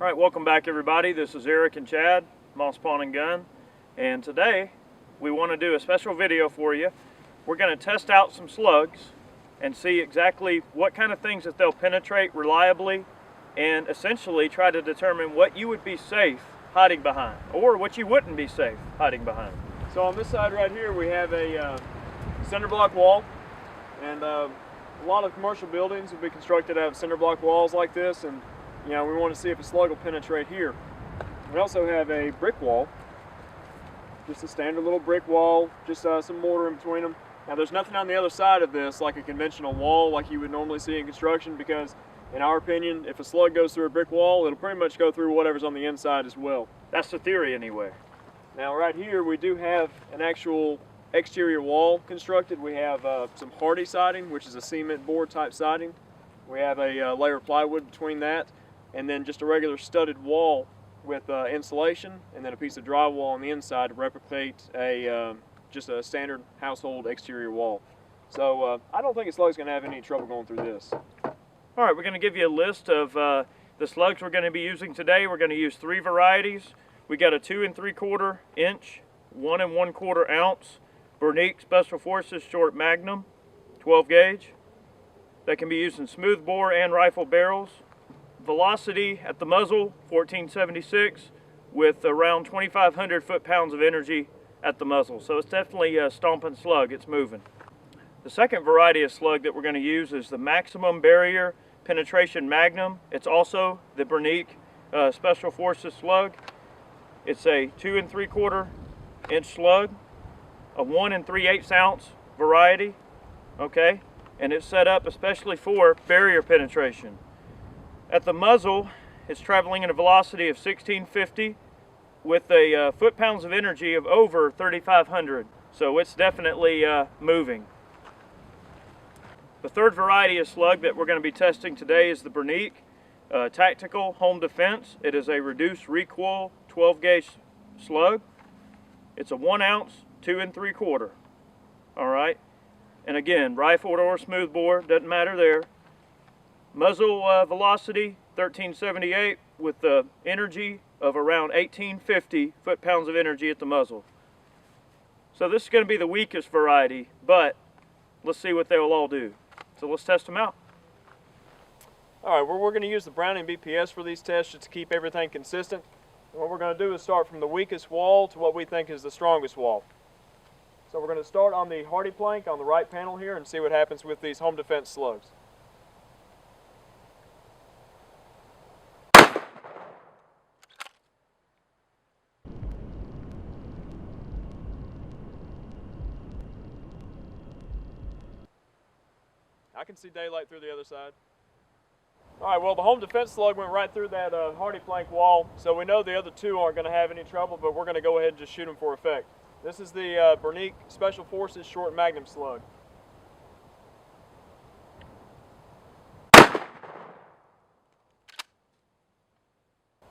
All right, welcome back everybody. This is Eric and Chad, Moss Pawn and Gun, and today we want to do a special video for you. We're going to test out some slugs and see exactly what kind of things that they'll penetrate reliably, and essentially try to determine what you would be safe hiding behind or what you wouldn't be safe hiding behind. So on this side right here we have a cinder block wall, and a lot of commercial buildings will be constructed out of cinder block walls like this, and we want to see if a slug will penetrate here. We also have a brick wall, just a standard little brick wall, just some mortar in between them. Now there's nothing on the other side of this like a conventional wall like you would normally see in construction, because in our opinion, if a slug goes through a brick wall, it'll pretty much go through whatever's on the inside as well. That's the theory anyway. Now right here we do have an actual exterior wall constructed. We have some hardy siding, which is a cement board type siding. We have a layer of plywood between that, and then just a regular studded wall with insulation, and then a piece of drywall on the inside to replicate just a standard household exterior wall. So I don't think a slug's going to have any trouble going through this. All right, we're going to give you a list of the slugs we're going to be using today. We're going to use 3 varieties. We got a 2 3/4 inch, 1 1/4 ounce Brenneke Special Forces Short Magnum, 12 gauge. That can be used in smooth bore and rifle barrels. Velocity at the muzzle, 1476, with around 2,500 foot-pounds of energy at the muzzle. So it's definitely a stomping slug, it's moving. The second variety of slug that we're going to use is the Maximum Barrier Penetration Magnum. It's also the Brenneke Special Forces slug. It's a 2 3/4 inch slug, a 1 3/8 ounce variety, okay? And it's set up especially for barrier penetration. At the muzzle, it's traveling at a velocity of 1650 with a foot-pounds of energy of over 3,500. So it's definitely moving. The third variety of slug that we're going to be testing today is the Brenneke Tactical Home Defense. It is a reduced recoil 12 gauge slug. It's a 1 ounce, 2 3/4. All right. And again, rifle or smooth bore, doesn't matter there. Muzzle velocity 1378 with the energy of around 1850 foot-pounds of energy at the muzzle. So this is going to be the weakest variety, but let's see what they will all do. So let's test them out. All right, well, we're going to use the Browning BPS for these tests just to keep everything consistent. And what we're going to do is start from the weakest wall to what we think is the strongest wall. So we're going to start on the hardy plank on the right panel here and see what happens with these home defense slugs. I can see daylight through the other side. All right, well, the home defense slug went right through that hardy plank wall, so we know the other 2 aren't going to have any trouble, but we're going to go ahead and just shoot them for effect. This is the Brenneke Special Forces Short Magnum slug.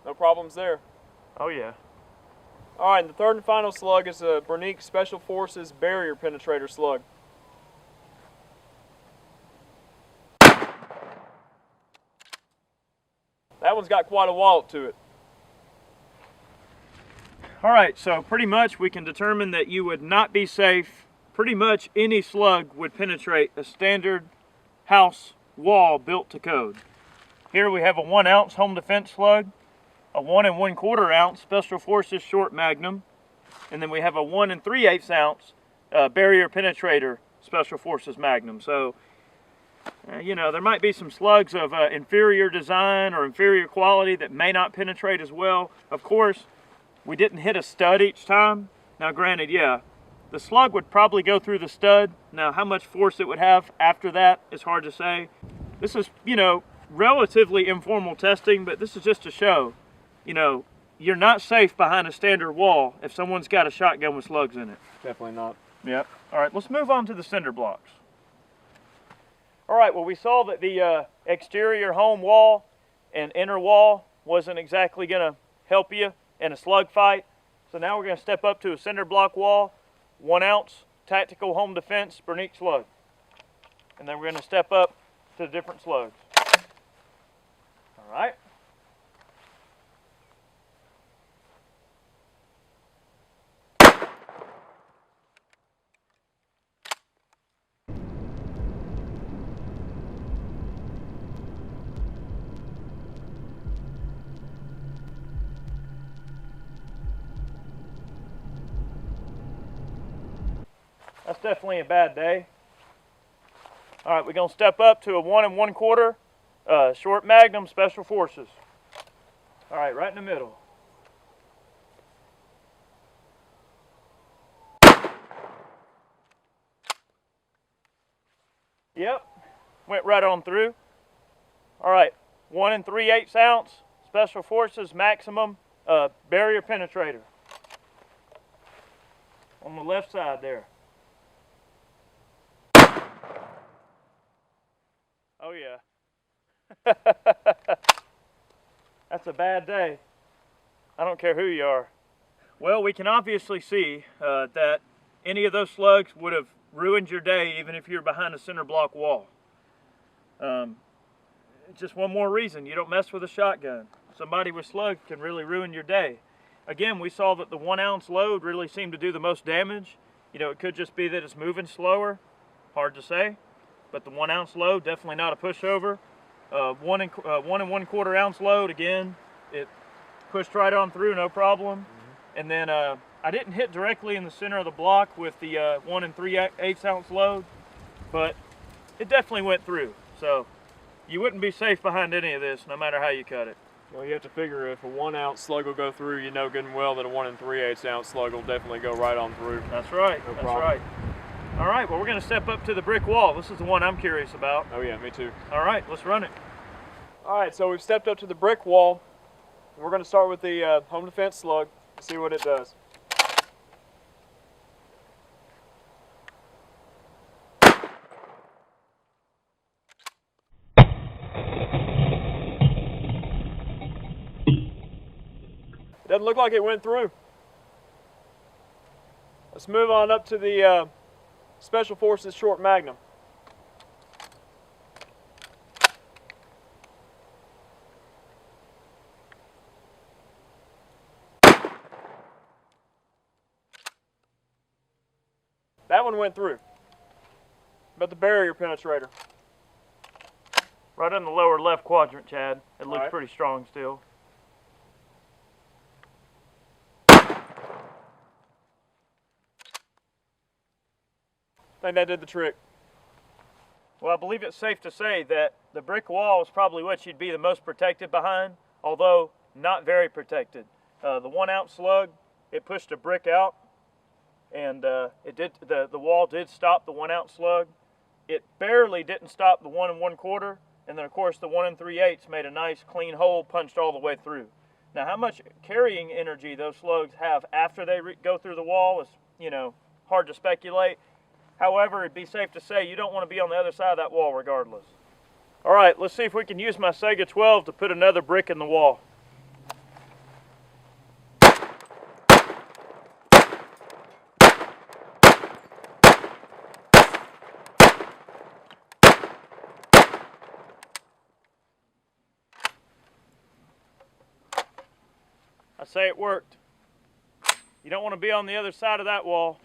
No problems there. Oh yeah. All right, and the third and final slug is a Brenneke Special Forces Barrier Penetrator slug. That one's got quite a wallop to it. All right, so pretty much we can determine that you would not be safe. Pretty much any slug would penetrate a standard house wall built to code. Here we have a 1 ounce home defense slug, a 1 1/4 ounce Special Forces Short Magnum, and then we have a 1 3/8 ounce Barrier Penetrator Special Forces Magnum. So, there might be some slugs of inferior design or inferior quality that may not penetrate as well. Of course, we didn't hit a stud each time. Now granted, yeah, the slug would probably go through the stud. Now how much force it would have after that is hard to say. This is, relatively informal testing, but this is just to show, you're not safe behind a standard wall if someone's got a shotgun with slugs in it. Definitely not. Yep. All right, let's move on to the cinder blocks. All right, well, we saw that the exterior home wall and inner wall wasn't exactly going to help you in a slug fight. So now we're going to step up to a cinder block wall, 1 ounce Tactical Home Defense Brenneke slug. And then we're going to step up to the different slugs. All right. That's definitely a bad day. All right, we're gonna step up to a 1 1/4 short Magnum Special Forces. All right, right in the middle. Yep, went right on through. All right, 1 3/8 ounce Special Forces Maximum barrier penetrator. On the left side there. Oh yeah. That's a bad day. I don't care who you are. Well, we can obviously see that any of those slugs would have ruined your day even if you're behind a cinder block wall. Just one more reason, you don't mess with a shotgun. Somebody with slugs can really ruin your day. Again, we saw that the 1 ounce load really seemed to do the most damage. You know, it could just be that it's moving slower, hard to say. But the 1 ounce load, definitely not a pushover. 1 1/4 ounce load, again, it pushed right on through, no problem. And then I didn't hit directly in the center of the block with the 1 3/8 ounce load, but it definitely went through. So you wouldn't be safe behind any of this, no matter how you cut it. Well, you have to figure if a 1 ounce slug will go through, you know good and well that a 1 3/8 ounce slug will definitely go right on through. That's right, No that's problem. right. All right, well, we're gonna step up to the brick wall. This is the one I'm curious about. Oh yeah, me too. All right, let's run it. All right, so we've stepped up to the brick wall. We're going to start with the home defense slug and see what it does. Doesn't look like it went through. Let's move on up to the Special Forces short Magnum. That one went through, but the barrier penetrator. Right in the lower left quadrant, Chad. It looks All right. pretty strong still. I think that did the trick. Well, I believe it's safe to say that the brick wall is probably what you'd be the most protected behind, although not very protected. The 1 ounce slug, it pushed a brick out, and the wall did stop the 1 ounce slug. It barely didn't stop the 1 1/4, and then of course the 1 3/8 made a nice clean hole, punched all the way through. Now, how much carrying energy those slugs have after they go through the wall is, you know, hard to speculate. However, it'd be safe to say you don't want to be on the other side of that wall regardless. All right, let's see if we can use my Sega 12 to put another brick in the wall. I say it worked. You don't want to be on the other side of that wall.